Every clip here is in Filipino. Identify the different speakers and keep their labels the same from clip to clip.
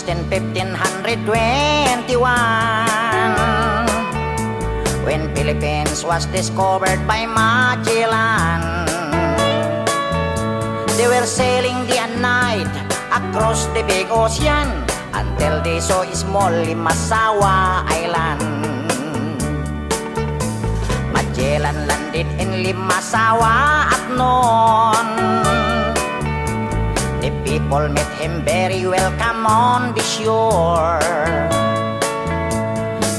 Speaker 1: August in 1521, when Philippines was discovered by Magellan. They were sailing day and night across the big ocean until they saw a small Limasawa Island. Magellan landed in Limasawa at noon. The people met him very welcome on the shore.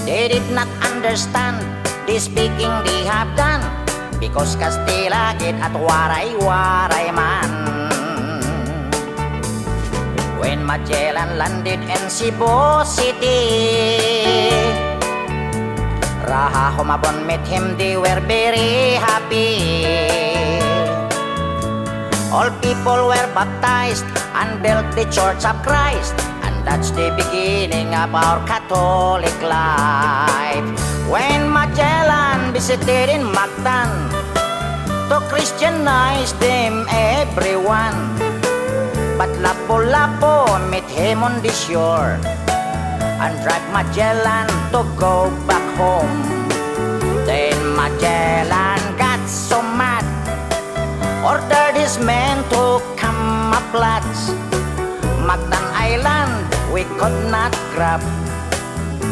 Speaker 1: They did not understand the speaking they have done, because Castilla get at waray-waray man. When Magellan landed in Cebu City, Raha Humabon met him, they were very happy. All people were baptized and built the Church of Christ, and that's the beginning of our Catholic life. When Magellan visited in Mactan to Christianize them everyone, but Lapu-Lapu met him on the shore and dragged Magellan to go back home. Then Magellan got so mad, ordered his men to camouflage. Mactan Island we could not grab,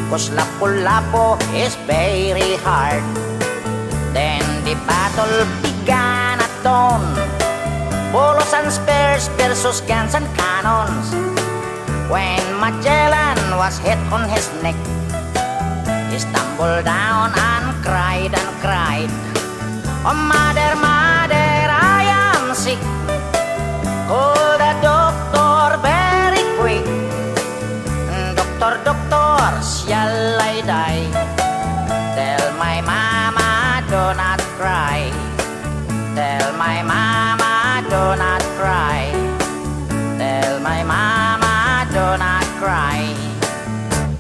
Speaker 1: 'cause Lapu-Lapu is very hard. Then the battle began at dawn, bolos and spears versus guns and cannons. When Magellan was hit on his neck, he stumbled down and cried and cried, "Oh mother, mother, I am sick. Call the doctor very quick. Doctor, doctor, shall I die? Tell my mama do not cry. Tell my mama do not cry. Tell my mama do not cry."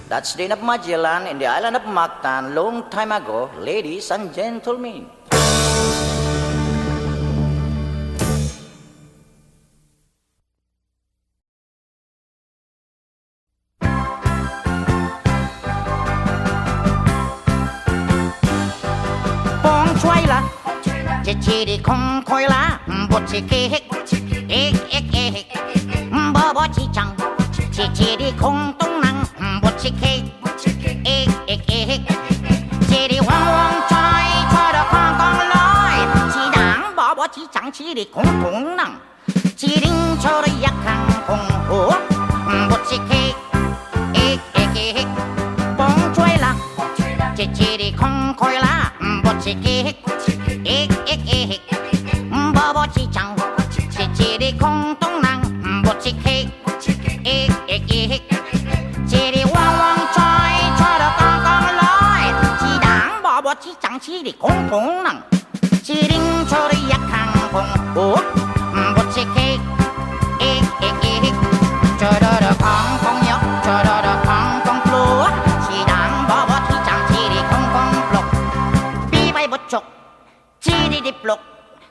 Speaker 1: That's the end of Magellan in the island of Mactan long time ago, ladies and gentlemen. Chidi kong koi la, bo chiki hik, ik ik ik, bo bo chi chang, chidi kong tong nang, bo chiki, ik ik ik, chidi wang wang choi, choi da kong kong loi, chi dang bo bo chi chang, chidi kong tong nang, chiding choi da yak kang kong ho, bo chiki, ik ik ik, bong choi la, chidi kong koi la, bo chiki hik. Ik ik ik, bo bo chi chang, chi chi di kong tong nang, bo chi ke, ik ik ik, chi di wang wang choi, choi da kong kong loi, chi dang bo bo chi chang, chi di kong tong nang, chi ding choi di yak kang kong ho, bo chi ke, ik ik ik, choi da da kong kong yok, choi da da kong kong plu, chi dang bo bo chi chang, chi di kong kong plok, bi bay bo chok. Chidi di plok,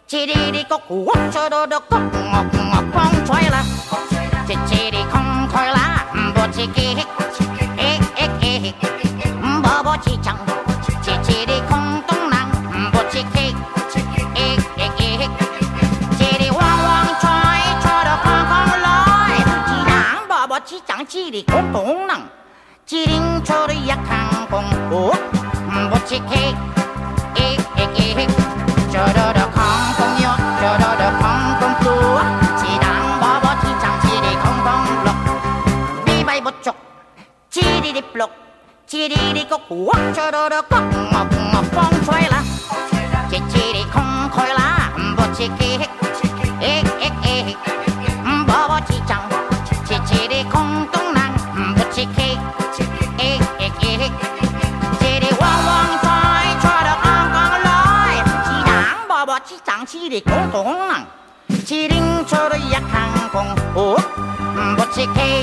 Speaker 1: chidi di kok, wok cho do do kok, ngok ngok kong choi la, chidi kong koi la, bo chiki hik, ik ik ik, bo bo chi chang, chidi kong tong nang, bo chiki, ik ik ik, chidi wang wang choi, cho do kong kong loi, chi dang bo bo chi chang, chidi kong tong nang, chiding cho do yak kang kong, wok, bo chiki, ik ik ik. Cho đó đó không công nhớ, cho đó đó không công tua, chỉ đang bỏ bỏ chỉ chẳng chỉ để không công lộc, đi bay bớt chọc, chỉ đi plok, chỉ đi có cua, cho đó đó có ngọc ngọc phong xoay lá, chỉ đi không khơi lá, bỏ chỉ kia, bỏ bỏ chỉ chẳng, chỉ đi không tung năng, bỏ chỉ kia, chỉ đi wang wang choi, cho đó con loi, chỉ đáng bỏ bỏ chỉ chẳng chỉ đi không tung năng, chỉ đinh cho đó yak hàng con hổ, bỏ chỉ kia,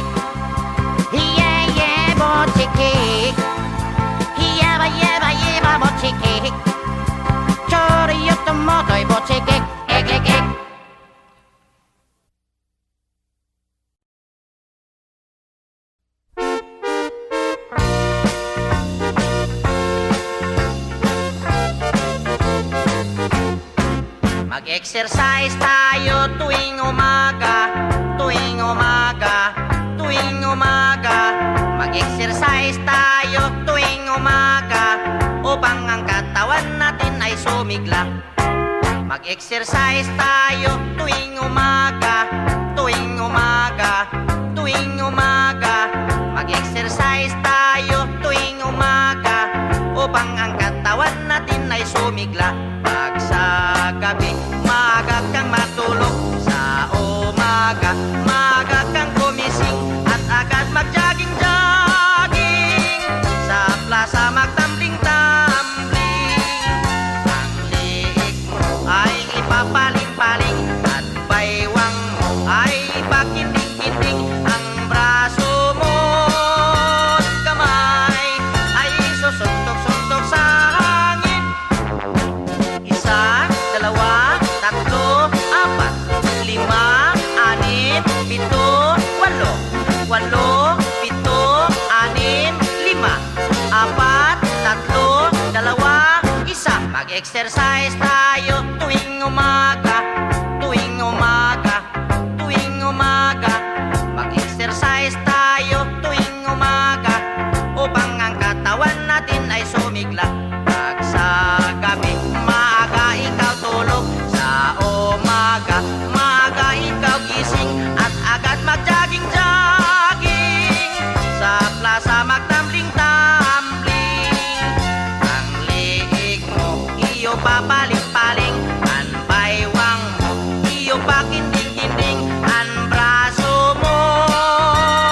Speaker 1: bỏ chỉ kia, bỏ chỉ kia, cho đó yak tôm mò đôi bỏ chỉ kia. Mag-exercise tayo tuwing umaga, tuwing umaga, tuwing umaga. Mag-exercise tayo tuwing umaga upang ang katawan natin ay sumigla. Mag-exercise tayo tuwing umaga, tuwing umaga, tuwing umaga. Mag-exercise tayo tuwing umaga upang ang katawan natin ay sumigla. Pag sa gabi, maaga kang matulog. Sa umaga, maaga kang gumising at agad mag-jogging-jogging. Sa plaza magtambling-tambling. Ang liig mo ay ipapaling-paling at baywang mo ay ipakinding-kinding. Ang braso mo at kamay ay susuntok-suntok sa hangin. Isa, dalawa, tatlo, apat, lima, anim, pito, walo. Walo, pito, anim, lima, apat, tatlo, dalawa, isa. Mag-exercise tayo tuwing umaga, tuwing umaga, tuwing umaga. Mag-exercise tayo tuwing umaga upang ang katawan natin ay sumigla. Pag sa gabi, maaga ikaw tulog. Sa umaga, maaga ikaw gising at agad mag-jogging-jogging. Sa plaza magtambling-tambling. Ang liig mo, iyo papaling-paling. Ang baywang mo, iyo pakinding-kinding. Ang braso mo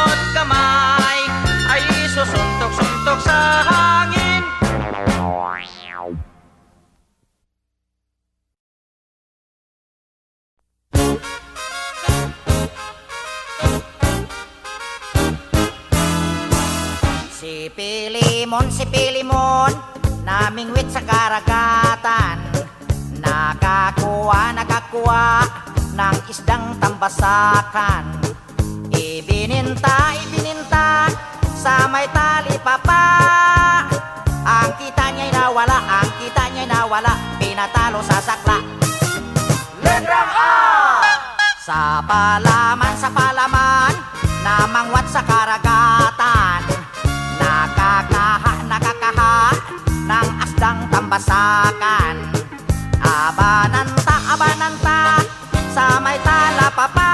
Speaker 1: at kamay ay susuntok-suntok sa hangin. Si Pilimon, namingwit sa karagatan. Nakakuha ng isdang tambasakan. Ibininta sa may tali papa. Ang kita niya'y nawala, pinatalo sa sakla. Letrang A! Sa palaman, namangwat sa karagatan. Nakakaha ng asdang tambasakan. Abananta sa may talapapa.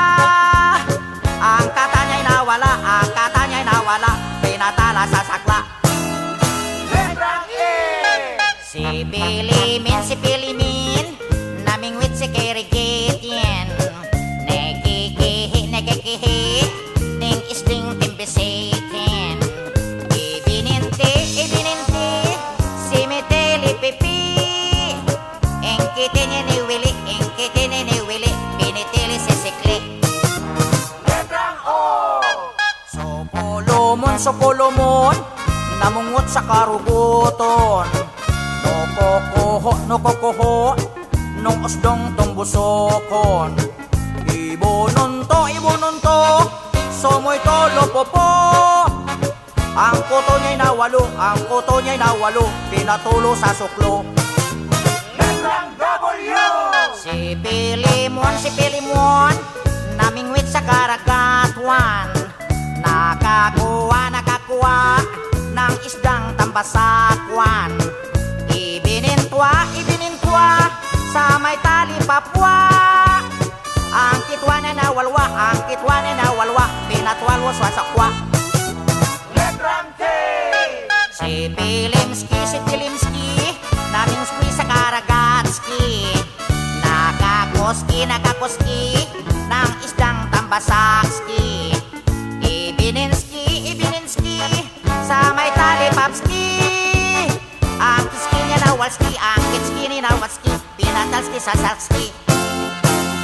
Speaker 1: Ang kata niya'y nawala, pinatala sa sakla. Letrang E! Si Pilimin, namingwit si Kirigitien. Nekikihi, ning isding timbisikin. Ibininti, si Miteli Pipi. Ingkiti ni Willy, pinitili si Sikli. Letrang O! Supulumon, namungot sa karuguton. Nukukuho, nung usdong tumbusokon. Ibununto, sumoy tolo popo. Ang kuto niya'y nawalo, pinatulo sa suklo. Letrang W! Si Pilimon, namingwit sa karagatuan. Nakakuha ng isdang tambasakwan. Ibinintwa sa may tali papwa. Ang kitwa na nawalwa, pinatwalwo sa sakwa. Letrang T! Si Pilimski, namingski sa karagatski. Nakakuski ng isdang tambasakski. Ibininski sa may tali papski. Ang kiski niya nawalski, ang kitski ni nawalski, pinatalski sa sakski.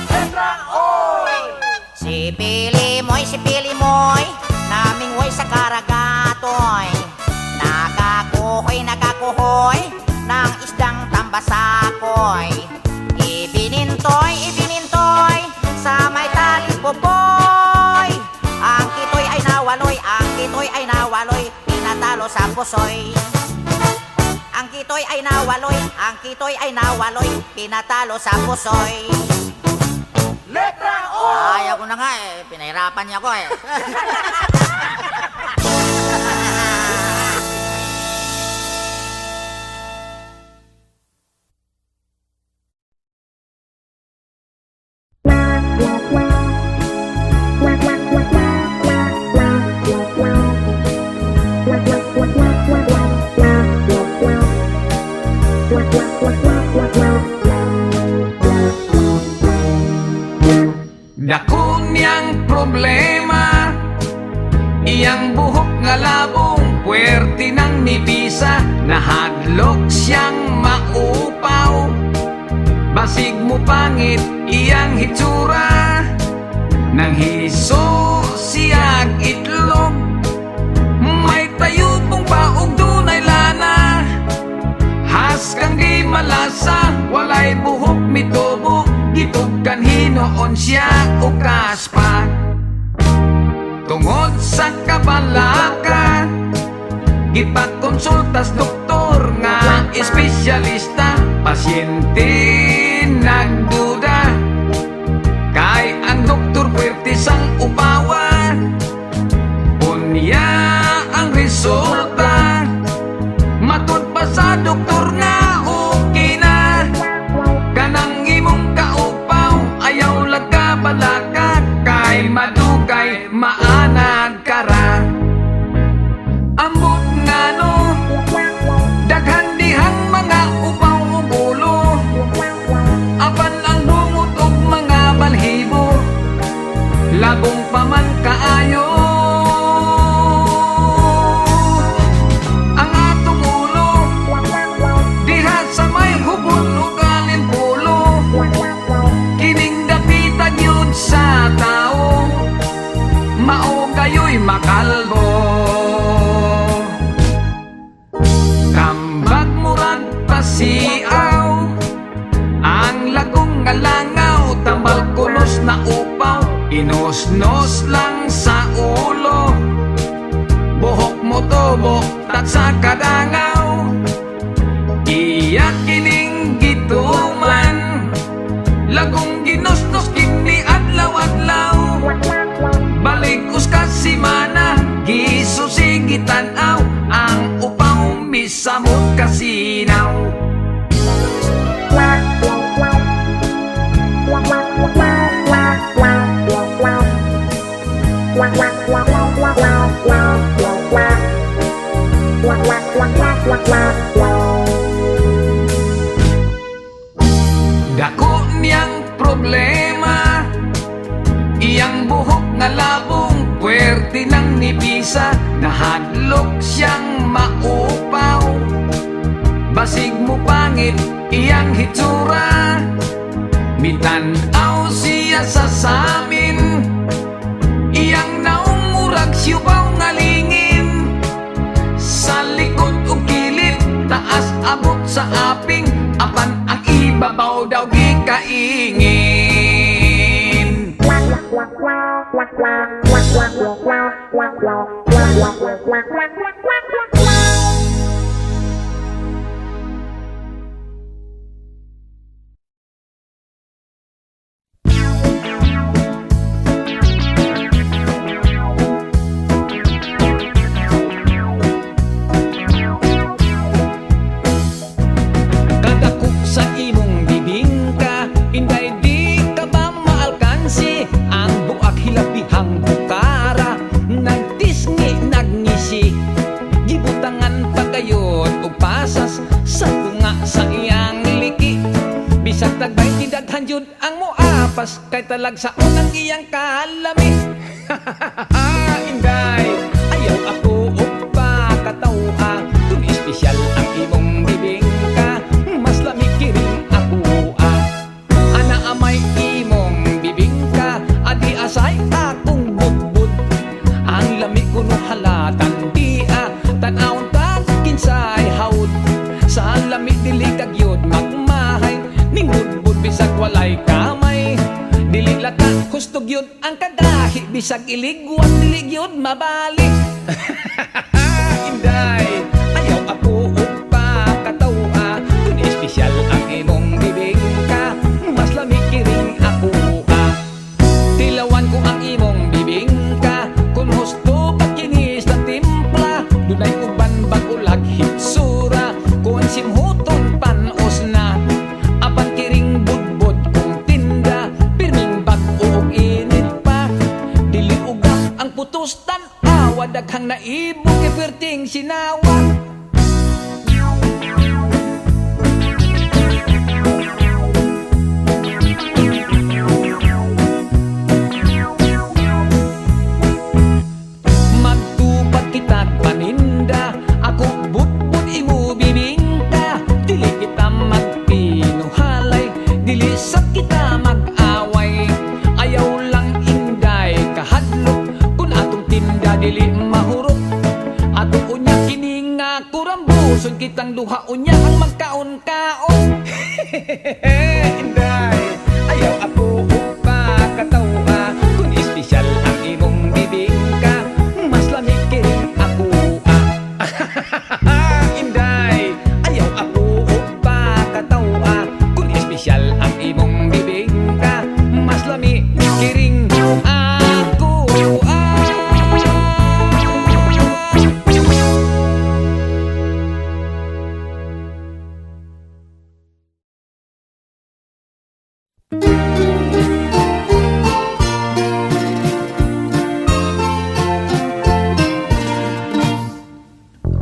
Speaker 1: Letrang Oy! Si Pilimoy, namingwoy sa karagatoy. Nakakuhoy ng isdang tambasakoy. Ibinintoy sa may tali popoy. Ang kitoy ay nawaloy, pinatalo sa pusoy. Ang kitoy ay nawaloy, ang kitoy ay nawaloy, pinatalo sa pusoy.
Speaker 2: Letra O!
Speaker 1: Ayaw ko na nga eh, pinahirapan niya ko eh.
Speaker 3: Dako niyang problema, iyang buhok nga labong, puwerte ng nibisa, nahadlok siyang maupaw. Basig mo pangit iyang hitsura, nang hiso siyag itlog. May tayubong baog dunay lana, has kang di malasa, walay buhok mitubo, gitog kan hinoon siya ukas pa. Tungod sa kabalaka, gipakonsultas doktor nga espesyalista, pasyente nagduda, kay ang doktor puwerte sang upawa. Unya ang resulta, matud pa sa doktor nga okay na, kanang imong kaupaw ayaw lagkabalaka, kay madugay maanag kara. Ambot nga no, daghan dihang mga upaw ug ulo, apan ang bungot ug mga balhibo, labong pa man kaayo. Ang atong ulo, diha sa may hubon ug alimpulo, kining dapitan yun sa tao, mao kayo'y makalbo. Kambag murag pasiaw, ang lagong nga langaw, tambal kulos na upaw, inosnos lang sa ulo, buhok mo tubo tat sa kadangaw. Iya kining gituman, lagong ginosnos kini adlaw-adlaw, balik uskas simana, gisusigitan aw, ang upaw misamot kasinaw. Dako niyang problema, iyang buhok nga labong, puwerte ng nibisa, nahadlok siyang maupaw. Basig mo pangit iyang hitsura, mitanaw siya sa samin, iyang naumurag siyupaw nga lingin, sa likod ug kilid, taas abot sa aping, apan ang ibabaw daw gikaingin. Kadakop sa imong bibingka, inday di ka ba maalkansi, ang buak hilabihang bukara, nagtisngi nagngisi, gibutangan pagayod ug pasas sa tunga sa iyang liki. Bisag tagbay tidaghan jud ang moapas, kay talag sa unang iyang kalami. Inday, ayaw ako og pakatawa, kung espesyal ang imong bibingka, mas lamig kiring ako ana amay imong bibingka, adi asay akong budbud, ang lamig kuno halatan dia, tan-awon ta kinsay haud, sa lamig dili kagyod magmahay, ning budbud bisag walay kamay, dili lata hustog yun ang kadahi, bisag iligwat dili yun mabali. Inday, ayaw ako og pakatawa, ang naibog kay perting sinawa. Magtupat kita'd paninda, ako but-but imo bibingka. Dili kita magpinuhalay, dili sa kita mag-away. Ayaw lang inday kahadlok, kung atong tinda dili mahurot. Ato unya kini nga kurambuson, kitang duha unya ang magkaon-kaon. Inday, ayaw ako upa katawa, kung espesyal ang imong bibingka, mas lamig kiring ako Inday, ayaw ako upa katawa, kung espesyal ang imong bibingka, mas lamig kiring ako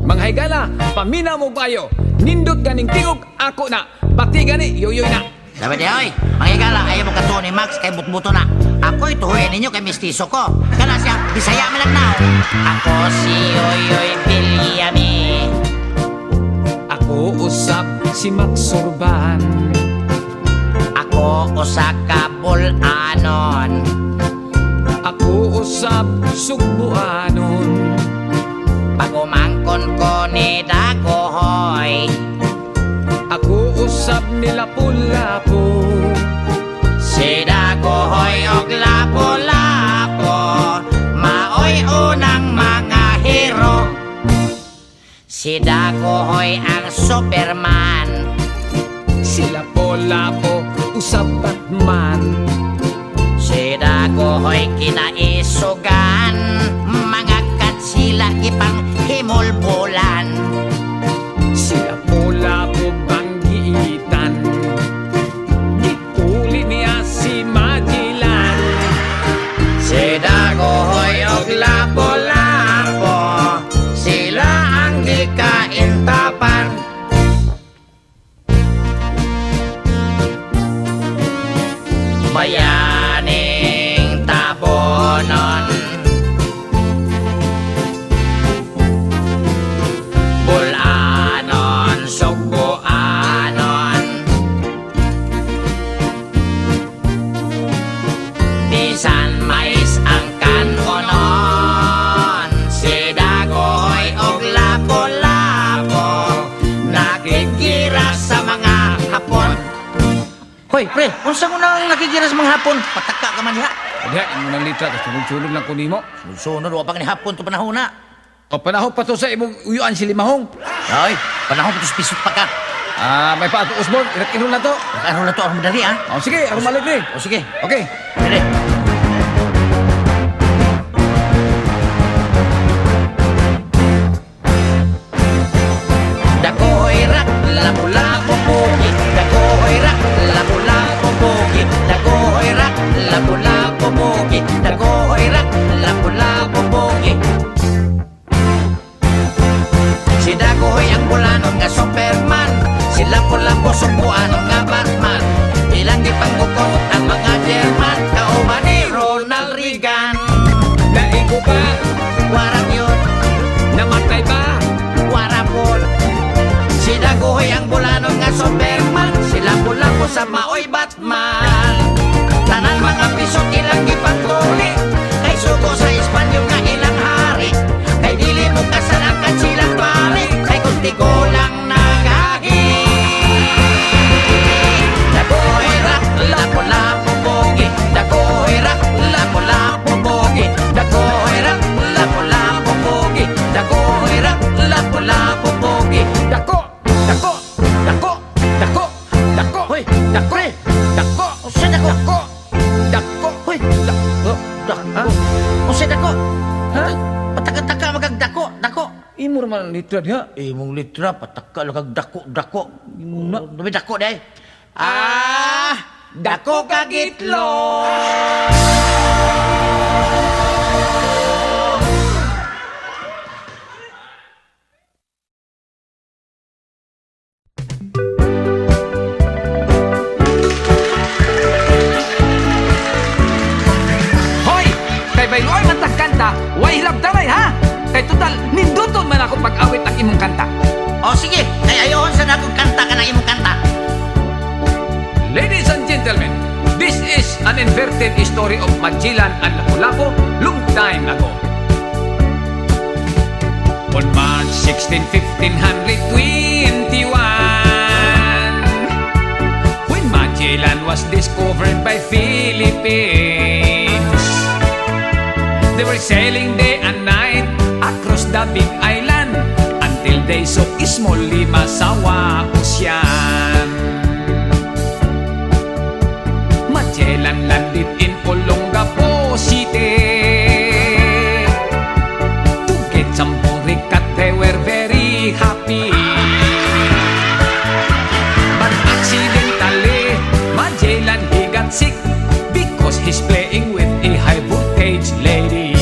Speaker 3: Mga higala, pamina mo bayo, nindot ganing tiog ako na, pati gani yoyoy na.
Speaker 1: Dapat di oy, mangigala, ayaw mo katuon ni Max kay butbuto na. Ako'y tuhoy ninyo kay mistiso ko. Kana siya, Bisaya malagnaw. Ako si Yoyoy Bilyami.
Speaker 3: Ako usap si Max Sorban.
Speaker 1: Ako usa ka bulanon.
Speaker 3: Ako usap Sugbuanon.
Speaker 1: Pagumangkon ko ni Dagohoy.
Speaker 3: Ako usap ni Lapu-Lapu.
Speaker 1: Si Dagohoy og Lapu-Lapu, maoy unang mga hero. Si Dagohoy ang Superman.
Speaker 3: Si Lapu-Lapu usap Batman.
Speaker 1: Si Dagohoy kinaisugan, mga katsila ipang himulbulan.
Speaker 3: Si Lapu-Lapu banggiitan. Gituli niya si Magellan.
Speaker 1: Si Dagohoy og Lapu-Lapu, sila ang gikaintapan. Bayaning tabonon, bulanon, sugbuanon, bisan mais ang kanonon. Si Dagohoy og Lapu-Lapu, nakikira sa mga Hapon. Hoy, pre, unsa mo nang nakikira sa mga Hapon? Pataka ka man diha.
Speaker 3: Diha, imo nang litra, kasi sunod-sunod lang ko nimo.
Speaker 1: Sunod, wa pa ni Hapon to panahon na.
Speaker 3: O panahon pa to sa imong uyuan si Limahong.
Speaker 1: Ay, panahon ko to pisot pa ka.
Speaker 3: May pa ato Osborne, inak-inom na to.
Speaker 1: Ano na to, ang madali ha?
Speaker 3: O sige, ako malig ni.
Speaker 1: O sige,
Speaker 3: Okay.
Speaker 1: pwede. Dagohoy rak, lapu-lapu bukit. Dagohoy rak, lapu-lapu bukit. Dagohoy rak, lapu-lapu bukit. Dagohoy rak, lapu-lapu bukit. Si Dagohoy ang bulanon nga Superman. Si Lapu-Lapu sugbuanon nga Batman. Ilang gipanggukot ang mga German, kauban ni Ronald Reagan.
Speaker 3: Naigo ba?
Speaker 1: Warang yun,
Speaker 3: Namatay ba?
Speaker 1: warapon. Si Dagohoy ang bulanon nga Superman. Si Lapu-Lapu sa maoy Batman. Tanan mga pisot ilang gipatuli, kay sugo sa Espanyol nga ilang hari. Kay dili mo kasalakan silang pare, kay kunti ko lang nagahi. Dagohoy rak, Lapu-Lapu bogi. Dagohoy rak, Lapu-Lapu bogi. Dagohoy rak, Lapu-Lapu bogi. Dagohoy rak, Lapu-Lapu bogi.
Speaker 3: Dako! Dako! Dako! Dako! Dako!
Speaker 1: Hoy,
Speaker 3: Dako! Dako!
Speaker 1: usa dako.
Speaker 3: Dako! Dako!
Speaker 1: Hoy,
Speaker 3: Dako!
Speaker 1: dako. Usa dako.
Speaker 3: Ha?
Speaker 1: Pataka-taka magagdako, dako.
Speaker 3: Imo naman ang litra diha.
Speaker 1: Imong litra pataka lang dako.
Speaker 3: Imo na.
Speaker 1: Dumi dako day. Dako kagitlo.
Speaker 3: An inverted story of Magellan and Lapu-Lapu long time ago. On March 16, 1521, when Magellan was discovered by Philippines, they were sailing day and night across the big island until they saw small Limasawa Ocean. Magellan landed in Olongapo City to get some boricat. They were very happy, but accidentally Magellan he got sick because he's playing with a high voltage lady.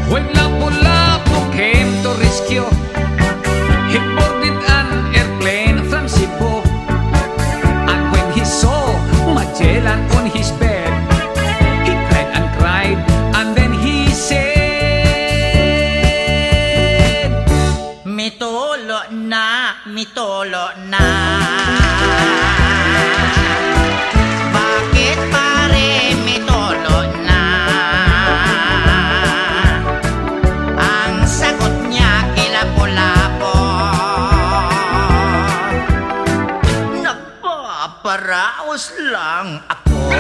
Speaker 3: When Lapu-Lapu came to rescue, he boarded an airplane from Cebu. And when he saw Magellan on his bed, he cried and cried, and then he said,
Speaker 1: Mitolo na, mitolo na. Bakit pare mitolo na? Ang sagot niya kila Lapu-Lapu, napaparaos lang ako.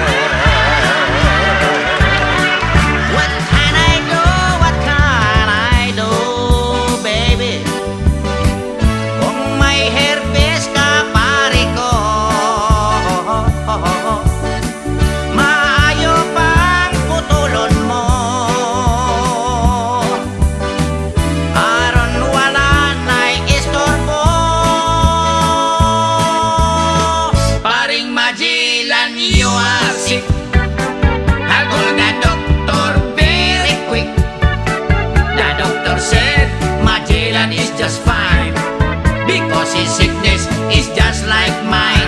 Speaker 1: What can I do? What can I do, baby? Kung may herpes ka, pare ko, maayo pang putulon mo. Aron wala na'y istorbo. Paring Magellan, you are sick. I called the doctor very quick. The doctor said Magellan is just fine because his sickness is just like mine.